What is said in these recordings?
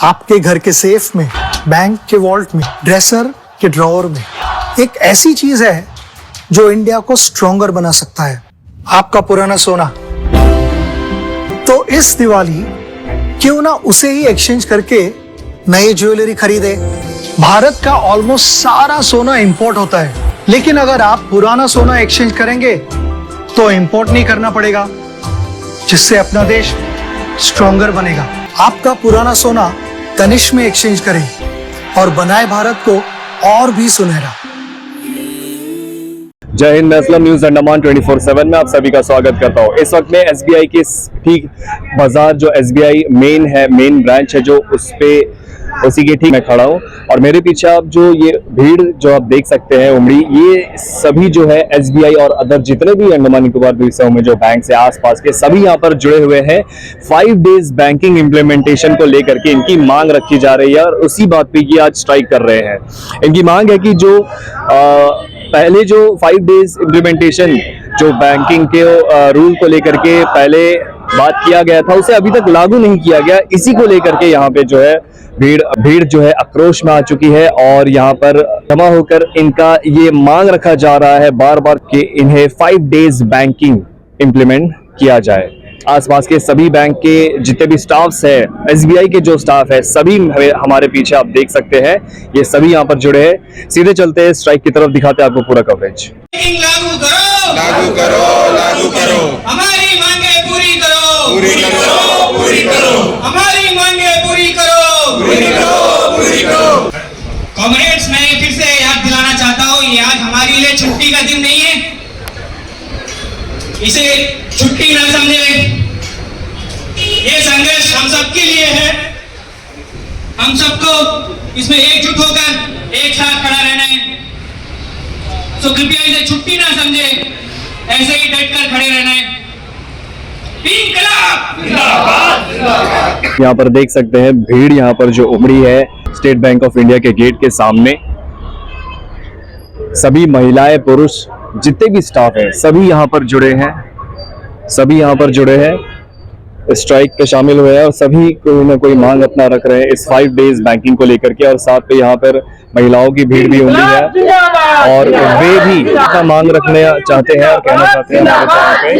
आपके घर के सेफ में, बैंक के वॉल्ट में, ड्रेसर के ड्रॉअर में एक ऐसी चीज है जो इंडिया को स्ट्रॉन्गर बना सकता है, आपका पुराना सोना। तो इस दिवाली क्यों ना उसे ही एक्सचेंज करके नई ज्वेलरी खरीदे। भारत का ऑलमोस्ट सारा सोना इंपोर्ट होता है, लेकिन अगर आप पुराना सोना एक्सचेंज करेंगे तो इंपोर्ट नहीं करना पड़ेगा, जिससे अपना देश स्ट्रॉन्गर बनेगा। आपका पुराना सोना तनिष्क में एक्सचेंज करें और बनाए भारत को और भी सुनहरा। जय हिंद। मैं असलम न्यूज अंडमान 24/7 में आप सभी का स्वागत करता हूँ। इस वक्त में एसबीआई के ठीक बाजार जो एसबीआई मेन ब्रांच है, जो उसी के ठीक मैं खड़ा हूँ और मेरे पीछे आप जो ये भीड़ जो आप देख सकते हैं उमड़ी, ये सभी जो है एसबीआई और अदर जितने भी अंडमान निकोबार द्वीपों में जो बैंक से आसपास के सभी यहाँ पर जुड़े हुए हैं। 5 डेज बैंकिंग इम्प्लीमेंटेशन को लेकर के इनकी मांग रखी जा रही है और उसी बात पे ये आज स्ट्राइक कर रहे हैं। इनकी मांग है कि जो पहले जो 5 डेज इम्प्लीमेंटेशन जो बैंकिंग के रूल को लेकर के पहले बात किया गया था, उसे अभी तक लागू नहीं किया गया। इसी को लेकर के यहाँ पे जो है भीड़ जो है आक्रोश में आ चुकी है और यहाँ पर जमा होकर इनका ये मांग रखा जा रहा है बार बार कि इन्हें 5 डेज बैंकिंग इम्प्लीमेंट किया जाए। आसपास के सभी बैंक के जितने भी स्टाफ्स है, एसबीआई के जो स्टाफ है, सभी हमारे पीछे आप देख सकते हैं, ये सभी यहाँ पर जुड़े हैं। सीधे चलते हैं स्ट्राइक की तरफ, दिखाते हैं आपको पूरा कवरेज। लागू करो, लागू करो, लागू करो, हमारी मांगे पूरी करो, पूरी करो, पूरी करो, हमारी मांगे पूरी करो, पूरी करो, पूरी करो। कॉमरेड्स, मैं फिर से याद दिलाना चाहता हूँ, ये आज हमारे लिए छुट्टी का दिन नहीं है, इसे छुट्टी न समझे। ये संघर्ष हम सबके लिए है, हम सबको इसमें एकजुट होकर एक साथ खड़ा रहना है। तो कृपया इसे छुट्टी ना समझे, ऐसे ही डटकर खड़े रहना है। इनकलाब जिंदाबाद, जिंदाबाद। यहाँ पर देख सकते हैं भीड़ यहाँ पर जो उमड़ी है स्टेट बैंक ऑफ इंडिया के गेट के सामने। सभी महिलाएं, पुरुष, जितने भी स्टाफ है, सभी यहाँ पर जुड़े हैं, स्ट्राइक पे शामिल हुए हैं और सभी कोई ना कोई मांग अपना रख रहे हैं इस 5 डेज बैंकिंग को लेकर के। और साथ पे यहाँ पर महिलाओं की भीड़ भी उमड़ी है और वे भी अपना मांग रखने चाहते हैं और कहना चाहते हैं हमारे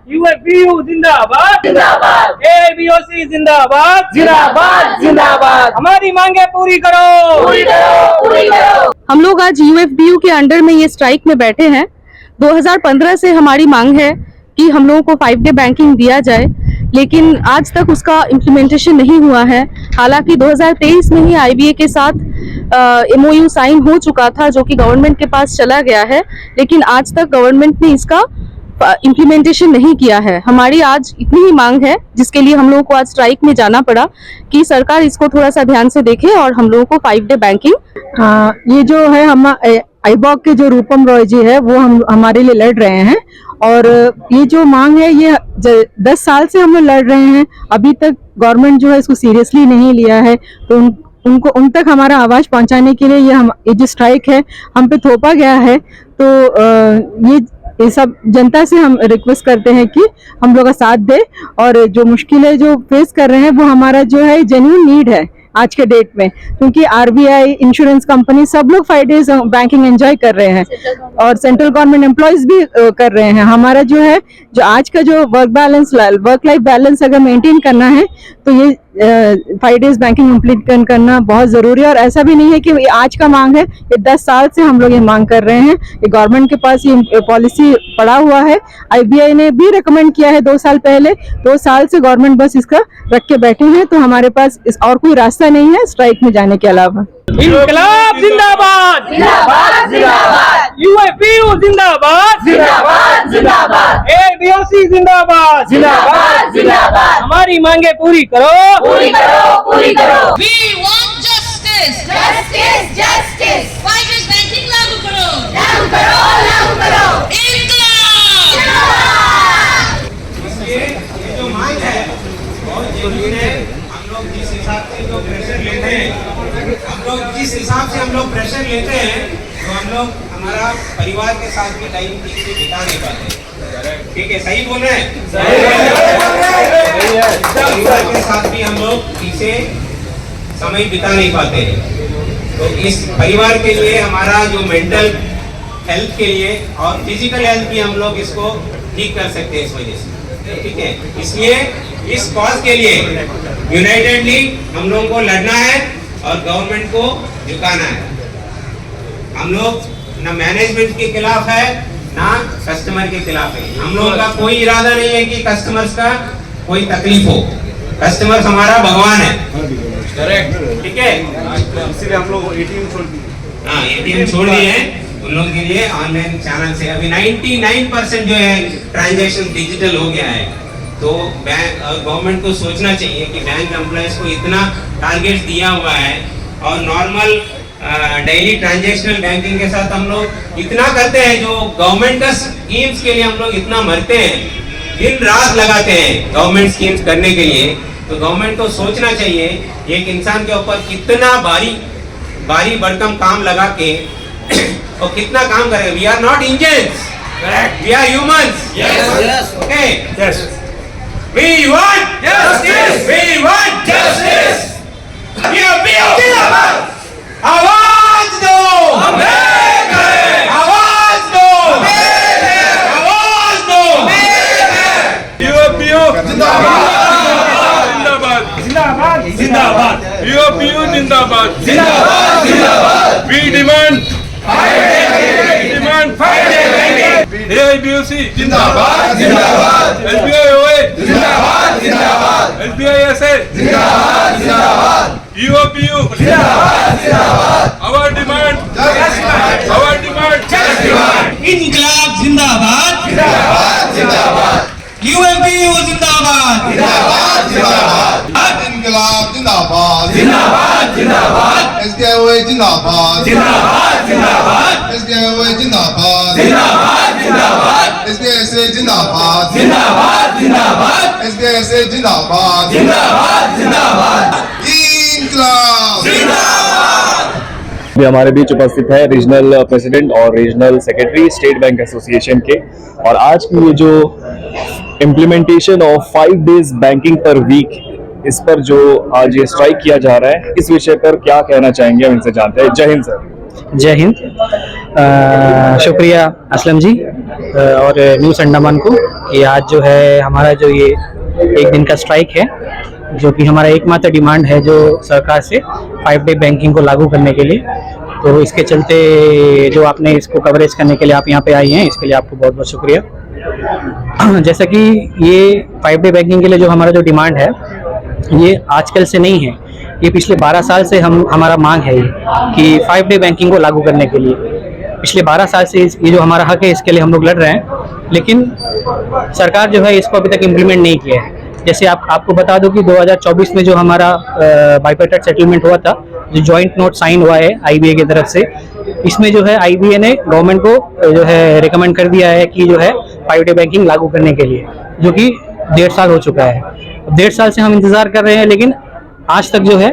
यूएफबीयू जिंदाबाद, जिंदाबाद, एबीओसी जिंदाबाद, जिंदाबाद, जिंदाबाद, हमारी मांगे पूरी करो, पूरी करो, पूरी करो। हम लोग आज यूएफबीयू के अंडर में ये स्ट्राइक में बैठे हैं। 2015 से हमारी मांग है कि हम लोगों को 5 डे बैंकिंग दिया जाए, लेकिन आज तक उसका इम्प्लीमेंटेशन नहीं हुआ है। हालांकि 2023 में ही आईबीए के साथ एमओयू साइन हो चुका था, जो कि गवर्नमेंट के पास चला गया है, लेकिन आज तक गवर्नमेंट ने इसका इम्प्लीमेंटेशन नहीं किया है। हमारी आज इतनी ही मांग है, जिसके लिए हम लोगों को आज स्ट्राइक में जाना पड़ा, कि सरकार इसको थोड़ा सा ध्यान से देखे और हम लोगों को 5 डे बैंकिंग। ये जो है हम आईबॉक के जो रूपम रॉय जी है वो हमारे लिए लड़ रहे हैं और ये जो मांग है ये 10 साल से हम लोग लड़ रहे हैं। अभी तक गवर्नमेंट जो है इसको सीरियसली नहीं लिया है, तो उन तक हमारा आवाज पहुंचाने के लिए ये जो स्ट्राइक है हम पे थोपा गया है। तो ये सब जनता से हम रिक्वेस्ट करते हैं कि हम लोग का साथ दे और जो मुश्किलें जो फेस कर रहे हैं वो हमारा जो है जेन्युइन नीड है आज के डेट में, क्योंकि आरबीआई, इंश्योरेंस कंपनी सब लोग 5 डेज बैंकिंग एंजॉय कर रहे हैं और सेंट्रल गवर्नमेंट एम्प्लॉयज भी कर रहे हैं। हमारा जो है जो आज का जो वर्क लाइफ बैलेंस अगर मेंटेन करना है तो ये 5 डेज बैंकिंग इम्प्लीमेंट करना बहुत जरूरी है। और ऐसा भी नहीं है कि ये आज का मांग है, ये 10 साल से हम लोग ये मांग कर रहे हैं। ये गवर्नमेंट के पास ये पॉलिसी पड़ा हुआ है, आईबीआई ने भी रिकमेंड किया है 2 साल पहले। 2 साल से गवर्नमेंट बस इसका रख के बैठे हैं, तो हमारे पास और कोई रास्ता नहीं है स्ट्राइक में जाने के अलावा। इनकलाब जिंदाबाद, जिंदाबाद, जिंदाबाद, यूएफबीयू जिंदाबाद, जिंदाबाद, जिंदाबाद, एबीओसी जिंदाबाद, जिंदाबाद, जिंदाबाद, हमारी मांगे पूरी करो, पूरी करो, पूरी करो। We want justice, justice, justice. 5 days banking लागू करो, लागू करो, लागू करो। इनकलाब ये जो मांग है बहुत जेन्युइन है। हम लोग जिस हिसाब से जो प्रेशर लेते हैं, तो हम लोग हमारा परिवार के साथ भी टाइम ठीक से बिता नहीं पाते। ठीक है, सही बोल रहे हैं? परिवार के साथ भी हम लोग ठीक से समय बिता नहीं पाते हैं। तो इस परिवार के लिए हमारा जो मेंटल हेल्थ के लिए और फिजिकल हेल्थ भी हम लोग इसको ठीक कर सकते हैं इस वजह से, ठीक है। इसलिए इस कॉज के लिए यूनाइटेडली हम लोगों को लड़ना है और गवर्नमेंट को झुकाना है। हम लोग ना मैनेजमेंट के खिलाफ है ना कस्टमर के खिलाफ है। हम लोगों का कोई इरादा नहीं है कि कस्टमर्स का कोई तकलीफ हो। कस्टमर हमारा भगवान है, करेक्ट, ठीक है। इसीलिए हम लोग एटीएम छोड़ दिए। हाँ, एटीएम छोड़ दिए हैं उन लोगों के लिए। ऑनलाइन चैनल से अभी 99% जो है ट्रांजैक्शन डिजिटल हो गया है। तो बैंक गवर्नमेंट को सोचना चाहिए कि बैंक एम्प्लॉयज को इतना टारगेट दिया हुआ है और नॉर्मल डेली ट्रांजैक्शनल बैंकिंग के साथ हम लोग इतना करते हैं, जो गवर्नमेंट का स्कीम्स के लिए हम लोग इतना मरते हैं, दिन रात लगाते हैं गवर्नमेंट स्कीम्स करने के लिए। तो गवर्नमेंट को सोचना चाहिए एक इंसान के ऊपर कितना भारी भरकम काम लगा के और कितना काम करेगा। We are not engines, we are humans, okay. We want justice. We want justice. जिंदाबाद। आवाज दो। आवाज दो। आवाज दो। यूपीओ जिंदाबाद जिंदाबाद जिंदाबाद यूपीओ जिंदाबाद जिंदाबाद जिंदाबाद वी डिमांड AIBOC जिंदाबाद जिंदाबाद SBI जिंदाबाद जिंदाबाद SBISA जिंदाबाद जिंदाबाद UOPU जिंदाबाद जिंदाबाद our demand इनकलाब जिंदाबाद जिंदाबाद जिंदाबाद UMPU जिंदाबाद जिंदाबाद जिंदाबाद इनकलाब जिंदाबाद जिंदाबाद जिंदाबाद SBI जिंदाबाद जिंदाबाद जिंदाबाद SBI जिंदाबाद जिंदाबाद जिंदाबाद SBISA जिंदाबाद जिंदाबाद जिंदाबाद SBISA जिंदाबाद जिंदाबाद जिंदाबाद इनकलाब जिंदाबाद। भी हमारे बीच उपस्थित है रीजनल प्रेसिडेंट और regional secretary state bank association के। और आज की ये जो इम्प्लीमेंटेशन ऑफ 5 days बैंकिंग पर वीक, इस पर जो आज ये स्ट्राइक किया जा रहा है, इस विषय पर क्या कहना चाहेंगे, हम इनसे जानते हैं। जय हिंद सर। जय हिंद। शुक्रिया असलम जी और न्यूज़ अंडमान को कि आज जो है हमारा जो ये एक दिन का स्ट्राइक है, जो कि हमारा एकमात्र डिमांड है जो सरकार से 5 day बैंकिंग को लागू करने के लिए। तो इसके चलते जो आपने इसको कवरेज करने के लिए आप यहाँ पे आई हैं, इसके लिए आपको बहुत बहुत शुक्रिया। जैसा कि ये 5 day बैंकिंग के लिए जो हमारा जो डिमांड है, ये आजकल से नहीं है, ये पिछले 12 साल से हमारा मांग है कि 5 day बैंकिंग को लागू करने के लिए। पिछले 12 साल से ये जो हमारा हक है, इसके लिए हम लोग लड़ रहे हैं, लेकिन सरकार जो है इसको अभी तक इम्प्लीमेंट नहीं किया है। जैसे आपको बता दूं कि 2024 में जो हमारा बाइपेटेड सेटलमेंट हुआ था, जो जॉइंट नोट साइन हुआ है IBA की तरफ से, इसमें जो है IBA ने गवर्नमेंट को जो है रिकमेंड कर दिया है कि जो है 5 day बैंकिंग लागू करने के लिए, जो कि 1.5 साल हो चुका है। 1.5 साल से हम इंतजार कर रहे हैं, लेकिन आज तक जो है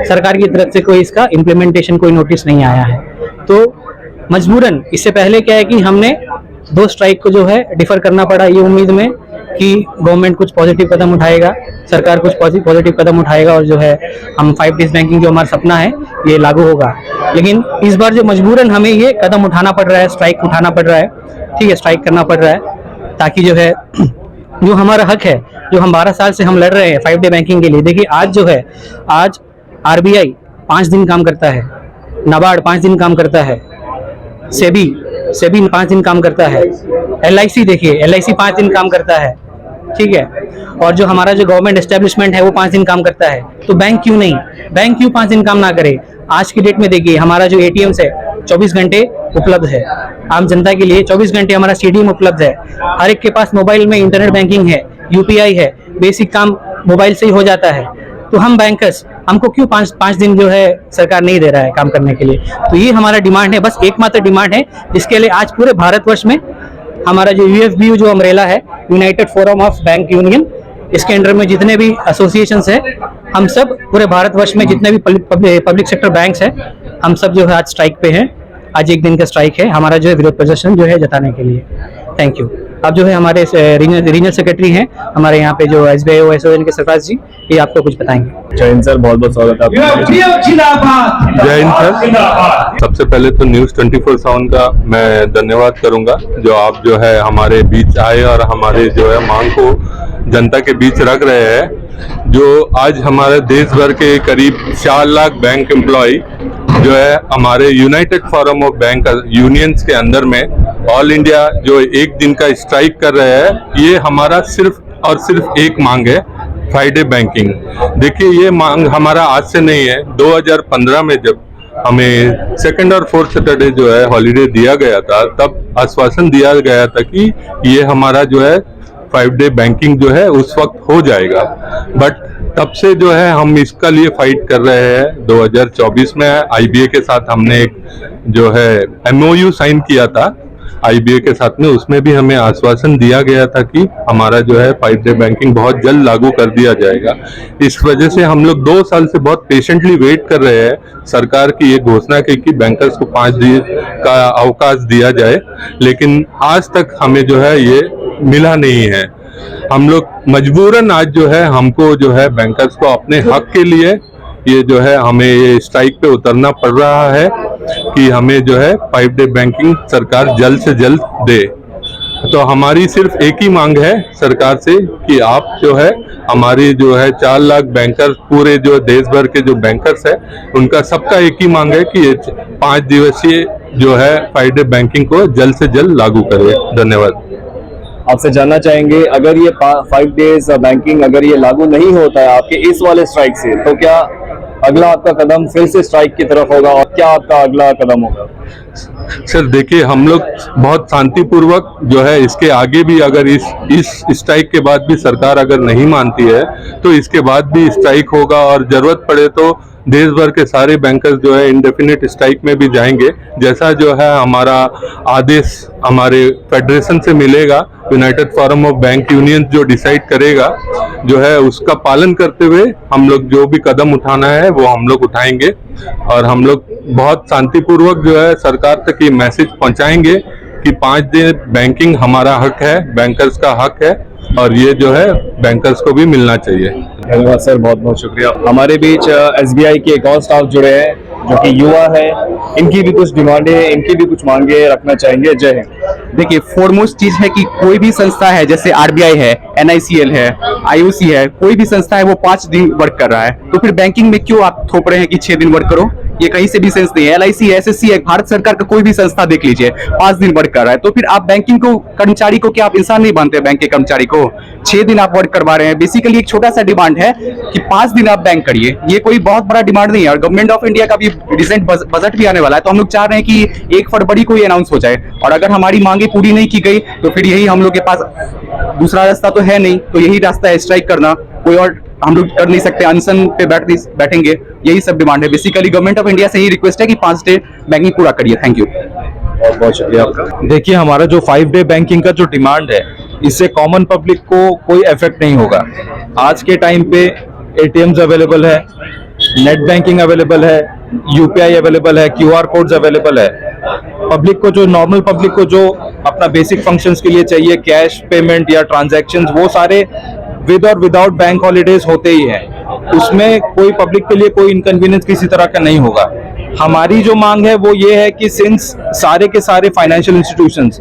सरकार की तरफ से कोई इसका इम्प्लीमेंटेशन कोई नोटिस नहीं आया है। तो मजबूरन इससे पहले क्या है कि हमने 2 स्ट्राइक को जो है डिफर करना पड़ा, ये उम्मीद में कि गवर्नमेंट कुछ पॉजिटिव कदम उठाएगा, सरकार कुछ पॉजिटिव कदम उठाएगा और जो है हम 5 days बैंकिंग जो हमारा सपना है ये लागू होगा। लेकिन इस बार जो मजबूरन हमें ये कदम उठाना पड़ रहा है, स्ट्राइक उठाना पड़ रहा है, ठीक है, स्ट्राइक करना पड़ रहा है, ताकि जो है जो हमारा हक है, जो हम 12 साल से हम लड़ रहे हैं 5 day बैंकिंग के लिए। देखिए आज जो है, आज RBI 5 दिन काम करता है, नाबार्ड 5 दिन काम करता है, सेबी 5 दिन काम करता है, LIC देखिए LIC 5 दिन काम करता है, ठीक है, और जो हमारा जो गवर्नमेंट एस्टेब्लिशमेंट है वो 5 दिन काम करता है। तो बैंक क्यों नहीं, बैंक क्यों 5 दिन काम ना करे? आज की डेट में देखिए हमारा जो ATMs है 24 घंटे उपलब्ध है आम जनता के लिए, 24 घंटे हमारा CDM उपलब्ध है, हर एक के पास मोबाइल में इंटरनेट बैंकिंग है, UPI है, बेसिक काम मोबाइल से ही हो जाता है। तो हम बैंकर्स, हमको क्यों 5 दिन जो है सरकार नहीं दे रहा है काम करने के लिए? तो ये हमारा डिमांड है, बस एकमात्र डिमांड है, जिसके लिए आज पूरे भारतवर्ष में हमारा जो UFBU जो अम्ब्रेला है, United forum of bank union, इसके अंडर में जितने भी एसोसिएशंस है, हम सब पूरे भारतवर्ष में जितने भी पब्लिक सेक्टर बैंक्स है, हम सब जो है आज स्ट्राइक पे हैं। आज एक दिन का स्ट्राइक है हमारा जो है विरोध प्रदर्शन जो है जताने के लिए। Thank you. अब जो है हमारे रीजनल सेक्रेटरी हैं हमारे यहाँ पे जो SBI OSON के सरफराज जी, ये आपको कुछ बताएंगे। जय हिंद सर, बहुत बहुत स्वागत है आपका। जिंदाबाद। जय हिंद सर। सबसे पहले तो न्यूज़ 24/7 का मैं धन्यवाद करूंगा जो आप जो है हमारे बीच आए और हमारे जो है मांग को जनता के बीच रख रहे हैं। जो आज हमारे देश भर के करीब 4 लाख बैंक एम्प्लॉय जो है हमारे United forum of bank unions के अंदर में ऑल इंडिया जो एक दिन का स्ट्राइक कर रहे हैं, ये हमारा सिर्फ और सिर्फ एक मांग है, 5 डे बैंकिंग। देखिए ये मांग हमारा आज से नहीं है। 2015 में जब हमें सेकंड और फोर्थ सैटरडे जो है हॉलीडे दिया गया था, तब आश्वासन दिया गया था कि ये हमारा जो है 5 डे बैंकिंग जो है उस वक्त हो जाएगा। बट तब से जो है हम इसका लिए फाइट कर रहे हैं। 2024 में IBA के साथ हमने एक जो है MOU साइन किया था IBA के साथ में, उसमें भी हमें आश्वासन दिया गया था कि हमारा जो है 5 डे बैंकिंग बहुत जल्द लागू कर दिया जाएगा। इस वजह से हम लोग 2 साल से बहुत पेशेंटली वेट कर रहे हैं सरकार की ये घोषणा की कि बैंकर्स को 5 दिन का अवकाश दिया जाए, लेकिन आज तक हमें जो है ये मिला नहीं है। हम लोग मजबूरन आज जो है हमको जो है बैंकर्स को अपने हक के लिए ये जो है हमें ये स्ट्राइक पे उतरना पड़ रहा है कि हमें जो है 5 डे बैंकिंग सरकार जल्द से जल्द दे। तो हमारी सिर्फ एक ही मांग है सरकार से कि आप जो है हमारी जो है 4 लाख बैंकर्स पूरे जो देश भर के जो बैंकर्स है उनका सबका एक ही मांग है कि ये 5 दिवसीय जो है 5 डे बैंकिंग को जल्द से जल्द लागू करे। धन्यवाद। आपसे जानना चाहेंगे, अगर ये 5 डेज बैंकिंग अगर ये लागू नहीं होता है आपके इस वाले स्ट्राइक से, तो क्या अगला आपका कदम फिर से स्ट्राइक की तरफ होगा और क्या आपका अगला कदम होगा? सर देखिए, हम लोग बहुत शांतिपूर्वक जो है इसके आगे भी अगर इस स्ट्राइक के बाद भी सरकार अगर नहीं मानती है तो इसके बाद भी स्ट्राइक होगा और जरूरत पड़े तो देश भर के सारे बैंकर्स जो है इंडेफिनिट स्ट्राइक में भी जाएंगे। जैसा जो है हमारा आदेश हमारे फेडरेशन से मिलेगा, United forum of bank union जो डिसाइड करेगा जो है उसका पालन करते हुए हम लोग जो भी कदम उठाना है वो हम लोग उठाएंगे और हम लोग बहुत शांतिपूर्वक जो है सरकार तक ये मैसेज पहुंचाएंगे कि 5 दिन बैंकिंग हमारा हक है, बैंकर्स का हक है और ये जो है बैंकर्स को भी मिलना चाहिए। धन्यवाद सर, बहुत बहुत शुक्रिया। हमारे बीच SBI के एक और स्टाफ जुड़े हैं जो कि युवा है, इनकी भी कुछ डिमांडें हैं, इनकी भी कुछ मांगे रखना चाहेंगे। जय हिंद। देखिए, फोरमोस्ट चीज है कि कोई भी संस्था है, जैसे RBI है, NICL है, IOC है, कोई भी संस्था है वो 5 दिन वर्क कर रहा है, तो फिर बैंकिंग में क्यों आप थोप रहे हैं कि 6 दिन वर्क करो? ये कहीं से भी सेंस नहीं है। LIC SSC है, भारत सरकार का कोई भी संस्था देख लीजिए 5 दिन वर्क कर रहा है, तो फिर आप बैंकिंग को कर्मचारी को क्या आप इंसान नहीं मानते? बैंक के कर्मचारी को 6 दिन आप वर्क करवा रहे हैं। बेसिकली एक छोटा सा डिमांड है कि 5 दिन आप बैंक करिए, ये कोई बहुत बड़ा डिमांड नहीं है। और गवर्नमेंट ऑफ इंडिया का भी रिसेंट बजट भी आने वाला है, तो हम लोग चाह रहे हैं कि 1 फरवरी को ये अनाउंस हो जाए। और अगर हमारी मांगे पूरी नहीं की गई तो फिर यही हम लोग के पास दूसरा रास्ता तो है नहीं, तो यही रास्ता है स्ट्राइक करना, कोई और हम लोग कर नहीं सकते। अनशन पे बैठेंगे, यही सब डिमांड है। बेसिकली गवर्नमेंट ऑफ इंडिया से ही रिक्वेस्ट है कि 5 डे बैंकिंग पूरा करिए। थैंक यू, बहुत बहुत शुक्रिया आपका। देखिए, हमारा जो 5 डे बैंकिंग का जो डिमांड है, इससे कॉमन पब्लिक को कोई इफेक्ट नहीं होगा। आज के टाइम पे ATMs अवेलेबल है, नेट बैंकिंग अवेलेबल है, UPI अवेलेबल है, QR कोड्स अवेलेबल है। पब्लिक को जो नॉर्मल पब्लिक को जो अपना बेसिक फंक्शंस के लिए चाहिए, कैश पेमेंट या ट्रांजैक्शंस, वो सारे विद और विदाउट बैंक हॉलीडेज होते ही हैं। उसमें कोई पब्लिक के लिए कोई इनकन्वीनियंस किसी तरह का नहीं होगा। हमारी जो मांग है वो ये है कि सिंस सारे के सारे फाइनेंशियल इंस्टीट्यूशंस,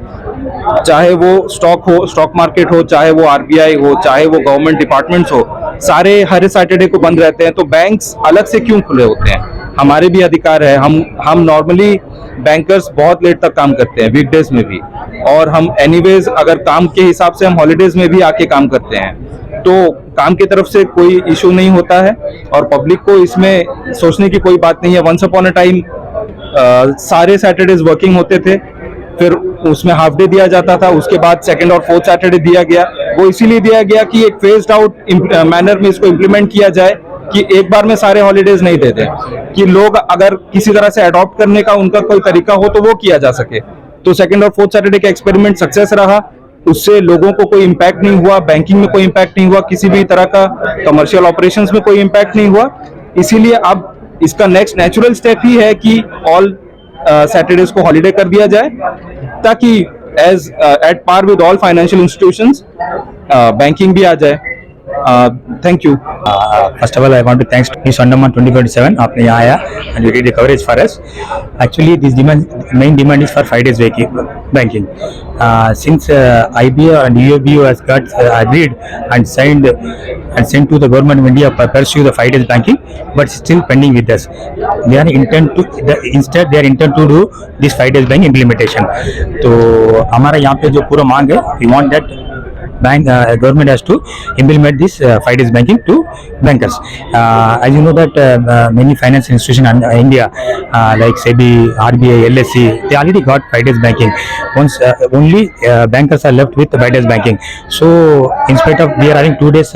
चाहे वो स्टॉक मार्केट हो, चाहे वो RBI हो, चाहे वो गवर्नमेंट डिपार्टमेंट्स हो, सारे हर सैटरडे को बंद रहते हैं, तो बैंक्स अलग से क्यों खुले होते हैं? हमारे भी अधिकार है। हम नॉर्मली बैंकर्स बहुत लेट तक काम करते हैं, वीकडेज में भी, और हम एनीवेज अगर काम के हिसाब से हम हॉलीडेज में भी आके काम करते हैं, तो काम की तरफ से कोई इशू नहीं होता है और पब्लिक को इसमें सोचने की कोई बात नहीं है। वंस अपॉन अ टाइम सारे सैटरडेज वर्किंग होते थे, फिर उसमें हाफ डे दिया जाता था, उसके बाद सेकंड और फोर्थ सैटरडे दिया गया। वो इसीलिए दिया गया कि एक फेज्ड आउट मैनर में इसको इम्प्लीमेंट किया जाए कि एक बार में सारे हॉलीडेज नहीं देते, कि लोग अगर किसी तरह से अडॉप्ट करने का उनका कोई तरीका हो तो वो किया जा सके। तो सेकंड और फोर्थ सैटरडे का एक्सपेरिमेंट सक्सेस रहा, उससे लोगों को कोई इम्पैक्ट नहीं हुआ, बैंकिंग में कोई इम्पैक्ट नहीं हुआ, किसी भी तरह का कमर्शियल ऑपरेशंस में कोई इम्पैक्ट नहीं हुआ। इसीलिए अब इसका नेक्स्ट नेचुरल स्टेप ही है कि ऑल सैटरडेज को हॉलीडे कर दिया जाए, ताकि as at par with all financial institutions, banking भी आ जाए। Thank you. First of all, I want to thanks to News Andaman 24/7. आपने यहाँ आया and you did the coverage for us. Actually, this demand, main demand is for 5 days banking. Since IBA and UABO has got agreed and signed and sent to the government of India to pursue the 5 days banking, but still pending with us. They are instead they are intent to do this 5 days banking implementation. तो हमारा यहाँ पे जो पूरा मांग है, we want that government has to implement this 5 days banking to bankers. As you know that many financial institutions in India like SEBI, RBI, LSE, they already got 5 days banking. Once only bankers are left with 5 days banking. So in spite of we are having 2 days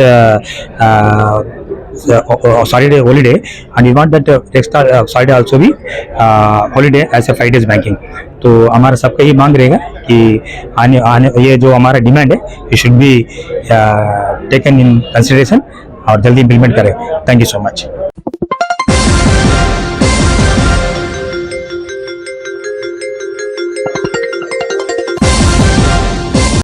Saturday holiday, and we want that extra Saturday also be holiday as a 5 days banking. तो हमारा सबका ये मांग रहेगा कि आने ये जो हमारा डिमांड है ये should be taken in consideration और जल्दी इम्प्लीमेंट करें। Thank you so much.